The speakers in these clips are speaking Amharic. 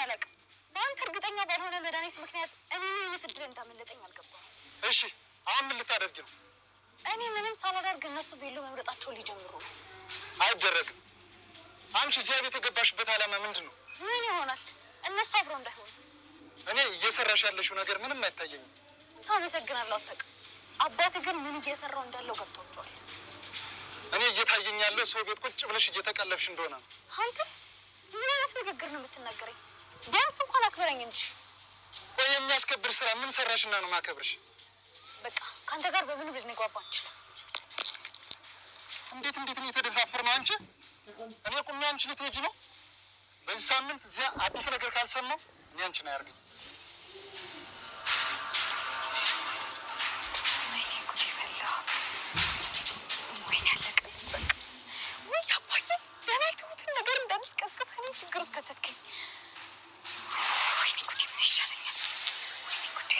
አላውቅም። በአንተ እርግጠኛ ባልሆነ መድኃኒት ምክንያት እኔ አይነት እድል እንዳመለጠኝ አልገባም። እሺ አሁን ምን ልታደርጊ ነው? እኔ ምንም ሳላደርግ እነሱ ቬሎ መምረጣቸው ሊጀምሩ ነው። አይደረግም። አንቺ እዚያ ቤት የገባሽበት ዓላማ ምንድን ነው? ምን ይሆናል? እነሱ አብረው እንዳይሆኑ። እኔ እየሰራሽ ያለሽው ነገር ምንም አይታየኝም። ታመሰግናለሁ። አታውቅም። አባትህ ግን ምን እየሰራው እንዳለው ገብቷቸዋል። እኔ እየታየኝ ያለው ሰው ቤት ቁጭ ብለሽ እየተቀለብሽ እንደሆነ ነው። አንተ ምን አይነት ንግግር ነው የምትናገረኝ? ቢያንስ እንኳን አክብረኝ እንጂ። ቆይ የሚያስከብር ስራ ምን ሰራሽና ነው ማከብርሽ? በቃ ከአንተ ጋር በምንም ልንግባባ አንችልም። እንዴት ነው የተደፋፈር ነው? አንቺ እኔ ቁሚ አንቺ ልትሄጂ ነው? በዚህ ሳምንት እዚያ አዲስ ነገር ካልሰማሁ እኔ አንቺን አያርገኝ። ወይኔ ጉድ ፈላ። ወይኔ አለቀልኝ በቃ። ወይ አባዬ ደህና የተውትን ነገር እንዳምስቀስቀስ እኔን ችግር ውስጥ ከተትከኝ። ወይኔ ጉድ ምን ይሻለኛል? ወይኔ ጉድ።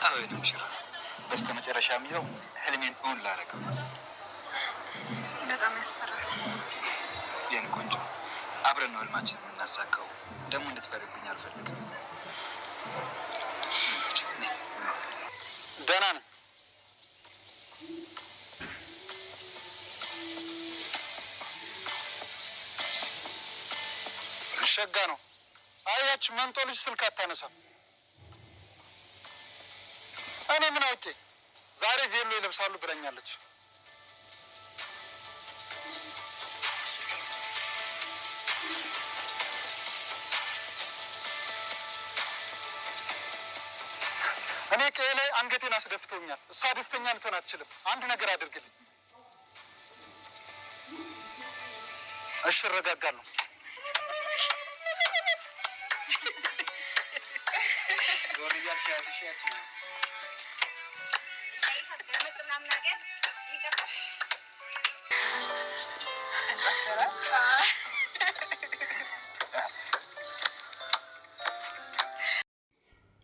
አዎ ነው ሽራ። በስተመጨረሻም ይኸው ህልሜን እውን ላደረገው። በጣም ያስፈራል። የኔ ቆንጆ አብረን ነው ህልማችንን የምናሳካው። ደግሞ እንድትፈርብኝ አልፈልግም። ደህና ነኝ። ሸጋ ነው። አያች መንጦ ልጅ ስልክ አታነሳም። እኔ ምን አውቄ? ዛሬ ቬሎ ይለብሳሉ ብለኛለች። እኔ ቀዬ ላይ አንገቴን አስደፍቶኛል። እሷ ደስተኛ ልትሆን አትችልም። አንድ ነገር አድርግልኝ። እሺ እረጋጋለሁ። ዞር እያልሽ ያትሽ ነው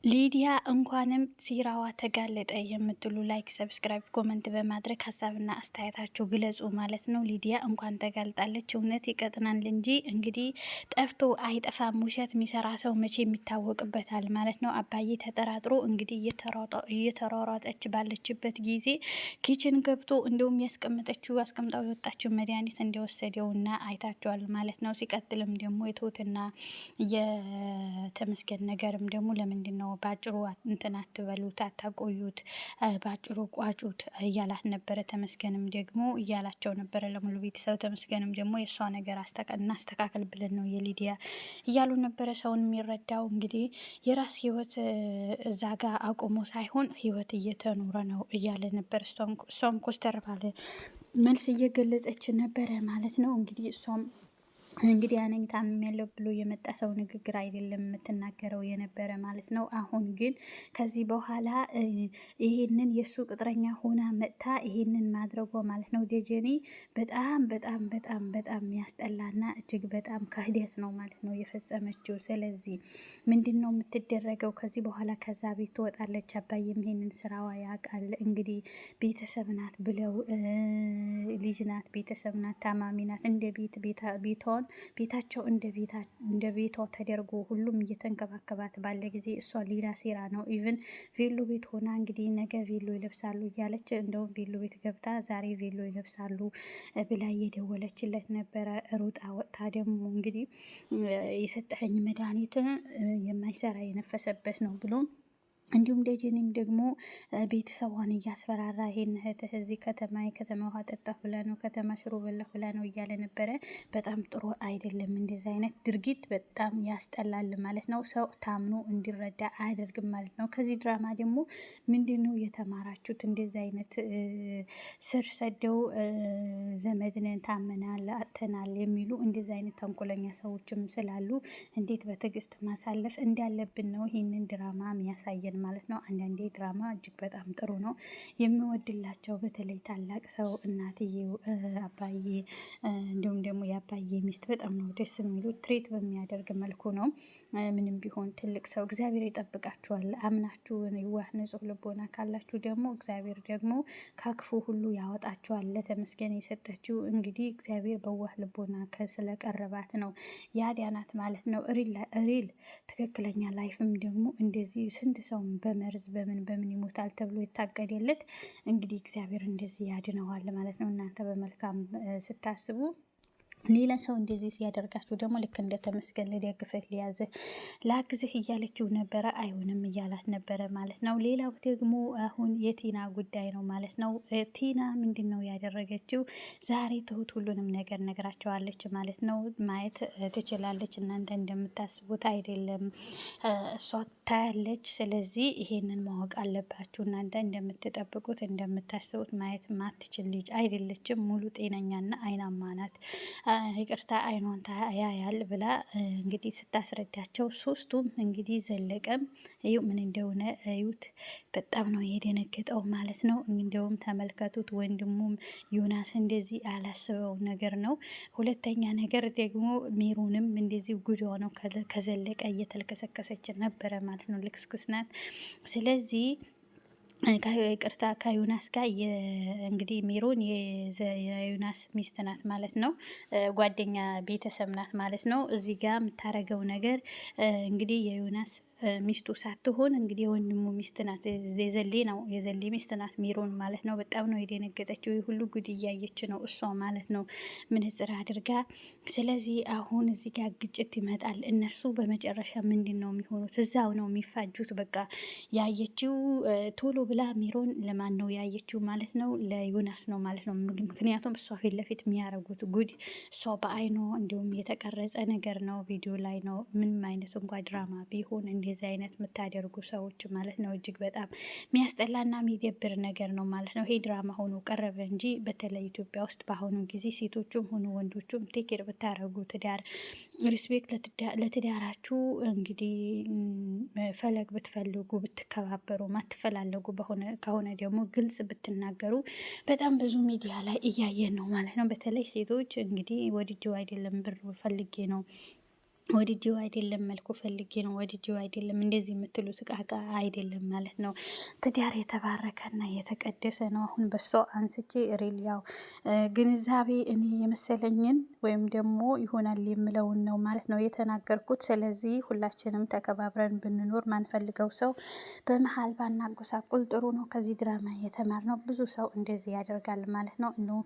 ሊዲያ እንኳንም ሴራዋ ተጋለጠ የምትሉ ላይክ፣ ሰብስክራይብ፣ ኮመንት በማድረግ ሀሳብና አስተያየታችሁ ግለጹ ማለት ነው። ሊዲያ እንኳን ተጋልጣለች። እውነት ይቀጥናል እንጂ እንግዲህ ጠፍቶ አይጠፋም። ውሸት የሚሰራ ሰው መቼ የሚታወቅበታል ማለት ነው። አባዬ ተጠራጥሮ እንግዲህ እየተሯሯጠች ባለችበት ጊዜ ኪችን ገብቶ እንደውም አስቀምጣው የወጣችው መድኃኒት እንደወሰደውና አይታችኋል ማለት ነው። ሲቀጥልም ደግሞ የትሁትና የተመስገን ነገርም ደግሞ ለምንድን ነው ባጭሩ እንትን አትበሉት፣ አታቆዩት፣ ባጭሩ ቋጩት እያላት ነበረ። ተመስገንም ደግሞ እያላቸው ነበረ ለሙሉ ቤተሰብ። ተመስገንም ደግሞ የእሷ ነገር እናስተካከል ብለን ነው የሊዲያ እያሉ ነበረ። ሰውን የሚረዳው እንግዲህ የራስ ህይወት እዛ ጋ አቁሞ ሳይሆን ህይወት እየተኖረ ነው እያለ ነበር። እሷም ኮስተር ባለ መልስ እየገለጸች ነበረ ማለት ነው። እንግዲህ ያነኝ ታምም ያለው ብሎ የመጣ ሰው ንግግር አይደለም የምትናገረው የነበረ ማለት ነው። አሁን ግን ከዚህ በኋላ ይሄንን የእሱ ቅጥረኛ ሆና መጥታ ይሄንን ማድረጓ ማለት ነው ደጀኔ በጣም በጣም በጣም በጣም ያስጠላና እጅግ በጣም ክህደት ነው ማለት ነው የፈጸመችው። ስለዚህ ምንድን ነው የምትደረገው? ከዚህ በኋላ ከዛ ቤት ትወጣለች። አባዬም ይሄንን ስራዋ ያውቃል። እንግዲህ ቤተሰብ ናት ብለው ልጅ ናት፣ ቤተሰብ ናት፣ ታማሚ ናት። እንደ ቤታቸው እንደ ቤቷ ተደርጎ ሁሉም እየተንከባከባት ባለ ጊዜ እሷ ሌላ ሴራ ነው። ኢቭን ቬሎ ቤት ሆና እንግዲህ ነገ ቬሎ ይለብሳሉ እያለች እንደውም ቬሎ ቤት ገብታ ዛሬ ቬሎ ይለብሳሉ ብላ እየደወለችለት ነበረ። ሩጣ ወጥታ ደግሞ እንግዲህ የሰጠኸኝ መድኃኒት የማይሰራ የነፈሰበት ነው ብሎ እንዲሁም ደጀኔም ደግሞ ቤተሰቧን እያስፈራራ ይሄን እህትህ እዚህ የከተማ ውሃ ጠጣሁ ብላ ነው፣ ከተማ ሽሮ በላሁ ብላ ነው እያለ ነበረ። በጣም ጥሩ አይደለም። እንደዚህ አይነት ድርጊት በጣም ያስጠላል ማለት ነው። ሰው ታምኖ እንዲረዳ አያደርግም ማለት ነው። ከዚህ ድራማ ደግሞ ምንድን ነው የተማራችሁት? እንደዚህ አይነት ስር ሰደው ዘመድነን ታመናል አጥተናል የሚሉ እንደዚህ አይነት ተንኮለኛ ሰዎችም ስላሉ እንዴት በትዕግስት ማሳለፍ እንዳለብን ነው ይህንን ድራማ የሚያሳየን እንችላለን ማለት ነው። አንዳንዴ ድራማ እጅግ በጣም ጥሩ ነው። የሚወድላቸው በተለይ ታላቅ ሰው እናትዬው፣ አባዬ እንዲሁም ደግሞ የአባዬ ሚስት በጣም ነው ደስ የሚሉት። ትሬት በሚያደርግ መልኩ ነው። ምንም ቢሆን ትልቅ ሰው እግዚአብሔር ይጠብቃችኋል። አምናችሁ የዋህ ንጹህ ልቦና ካላችሁ ደግሞ እግዚአብሔር ደግሞ ከክፉ ሁሉ ያወጣችኋል። ለተመስገን የሰጠችው እንግዲህ እግዚአብሔር በዋህ ልቦና ስለቀረባት ነው ያዳናት ማለት ነው። ሪል ትክክለኛ ላይፍም ደግሞ እንደዚህ ስንት ሰው በመርዝ በምን ይሞታል ተብሎ የታቀደለት እንግዲህ እግዚአብሔር እንደዚህ ያድነዋል ማለት ነው። እናንተ በመልካም ስታስቡ ሌላ ሰው እንደዚህ ሲያደርጋችሁ ደግሞ ልክ እንደ ተመስገን ልደግፍህ፣ ሊያዝህ፣ ላግዝህ እያለችው ነበረ። አይሆንም እያላት ነበረ ማለት ነው። ሌላው ደግሞ አሁን የቲና ጉዳይ ነው ማለት ነው። ቲና ምንድን ነው ያደረገችው? ዛሬ ትሁት ሁሉንም ነገር ነግራቸዋለች ማለት ነው። ማየት ትችላለች። እናንተ እንደምታስቡት አይደለም፣ እሷ ታያለች። ስለዚህ ይሄንን ማወቅ አለባችሁ። እናንተ እንደምትጠብቁት እንደምታስቡት ማየት ማትችል ልጅ አይደለችም። ሙሉ ጤነኛና አይናማ ናት። ይቅርታ አይኗን ያያል ብላ እንግዲህ ስታስረዳቸው ሶስቱም እንግዲህ ዘለቀም እዩ ምን እንደሆነ እዩት። በጣም ነው የደነገጠው ማለት ነው። እንደውም ተመልከቱት፣ ወንድሙም ዮናስ እንደዚህ አላስበው ነገር ነው። ሁለተኛ ነገር ደግሞ ሜሮንም እንደዚህ ጉዷ ነው ከዘለቀ እየተልከሰከሰች ነበረ ማለት ነው። ልክስክስ ናት። ስለዚህ ይቅርታ ከዮናስ ጋር እንግዲህ ሜሮን የዮናስ ሚስት ናት ማለት ነው። ጓደኛ ቤተሰብ ናት ማለት ነው። እዚህ ጋር የምታረገው ነገር እንግዲህ የዮናስ ሚስቱ ሳትሆን እንግዲህ የወንድሙ ሚስት ናት። የዘሌ ሚስት ናት ሜሮን ማለት ነው። በጣም ነው የደነገጠችው። ሁሉ ጉድ እያየች ነው እሷ ማለት ነው፣ ምንጽር አድርጋ። ስለዚህ አሁን እዚህ ጋር ግጭት ይመጣል። እነሱ በመጨረሻ ምንድን ነው የሚሆኑት? እዛው ነው የሚፋጁት። በቃ ያየችው ቶሎ ብላ ሜሮን ለማን ነው ያየችው ማለት ነው? ለዮናስ ነው ማለት ነው። ምክንያቱም እሷ ፊት ለፊት የሚያረጉት ጉድ እሷ በአይኗ እንዲሁም የተቀረጸ ነገር ነው፣ ቪዲዮ ላይ ነው። ምንም አይነት እንኳ ድራማ ቢሆን እንደዚህ አይነት የምታደርጉ ሰዎች ማለት ነው እጅግ በጣም የሚያስጠላና የሚደብር ነገር ነው ማለት ነው። ይሄ ድራማ ሆኖ ቀረበ እንጂ በተለይ ኢትዮጵያ ውስጥ በአሁኑ ጊዜ ሴቶቹም ሆኑ ወንዶቹም ቴክር ብታረጉ ትዳር ሪስፔክት ለትዳራችሁ እንግዲህ ፈለግ ብትፈልጉ ብትከባበሩ፣ ማትፈላለጉ ከሆነ ደግሞ ግልጽ ብትናገሩ በጣም ብዙ ሚዲያ ላይ እያየን ነው ማለት ነው። በተለይ ሴቶች እንግዲህ ወድጄው አይደለም ብር ፈልጌ ነው፣ ወድጄው አይደለም መልኩ ፈልጌ ነው፣ ወድጄው አይደለም እንደዚህ የምትሉት ቃቃ አይደለም ማለት ነው። ትዳር የተባረከና የተቀደሰ ነው። አሁን በሷ አንስቼ ሪል ያው ግንዛቤ እኔ የመሰለኝን ወይም ደግሞ ይሆናል የምለውን ነው ማለት ነው የተናገርኩት። ስለዚህ ሁላችንም ተከባብረን ብንኖር ማንፈልገው ሰው በመሀል ባናጎሳቁል ጥሩ ነው። ከዚህ ድራማ የተማርነው ብዙ ሰው እንደዚህ ያደርጋል ማለት ነው። እንደውም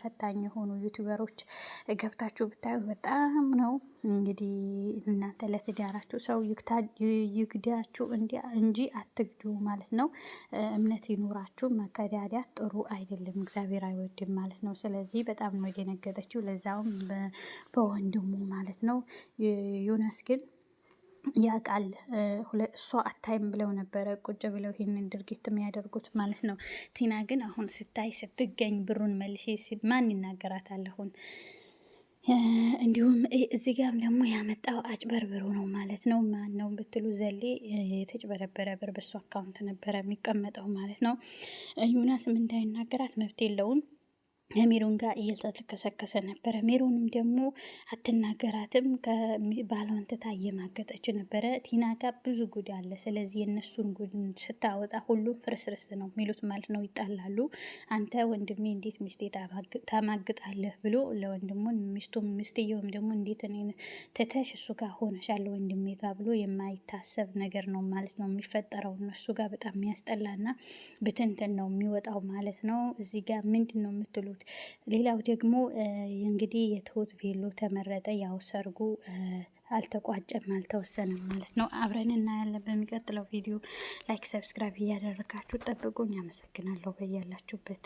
ፈታኝ የሆኑ ዩቲዩበሮች ገብታችሁ ብታዩ በጣም ነው እንግዲህ እናንተ ለትዳራችሁ ሰው ይግዳችሁ እንጂ አትግዱ ማለት ነው። እምነት ይኑራችሁ። መከዳዳት ጥሩ አይደለም፣ እግዚአብሔር አይወድም ማለት ነው። ስለዚህ በጣም ነው የደነገጠችው፣ ለዛውም በወንድሙ ማለት ነው። ዮናስ ግን ያቃል እሷ አታይም ብለው ነበረ ቁጭ ብለው ይሄንን ድርጊት የሚያደርጉት ማለት ነው። ቲና ግን አሁን ስታይ ስትገኝ ብሩን መልሼ ማን ይናገራታል አሁን? እንዲሁም እዚህ ጋም ደግሞ ያመጣው አጭበርብሮ ነው ማለት ነው። ማን ነው ብትሉ ዘሌ የተጭበረበረ ብር በሱ አካውንት ነበረ የሚቀመጠው ማለት ነው። ዮናስም እንዳይናገራት መብት የለውም። ከሜሮን ጋር እየተልከሰከሰ ነበረ። ሜሮንም ደግሞ አትናገራትም፣ ከባሏን ትታ እየማገጠች ነበረ። ቲና ጋር ብዙ ጉድ አለ። ስለዚህ የእነሱን ጉድ ስታወጣ ሁሉም ፍርስርስ ነው የሚሉት ማለት ነው። ይጣላሉ። አንተ ወንድሜ እንዴት ሚስቴ ታማግጣለህ ብሎ ለወንድሙን ሚስትየውም ደግሞ እንዴት እኔን ትተሽ እሱ ጋር ሆነሻል ወንድሜ ጋር ብሎ የማይታሰብ ነገር ነው ማለት ነው የሚፈጠረው። እነሱ ጋር በጣም የሚያስጠላና ብትንትን ነው የሚወጣው ማለት ነው። እዚህ ጋር ምንድን ነው የምትሉት? ሌላው ደግሞ እንግዲህ የትሁት ቬሎ ተመረጠ። ያው ሰርጉ አልተቋጨም፣ አልተወሰነም ማለት ነው። አብረን እናያለን በሚቀጥለው ቪዲዮ። ላይክ ሰብስክራይብ እያደረጋችሁ ጠብቁኝ። አመሰግናለሁ በያላችሁበት።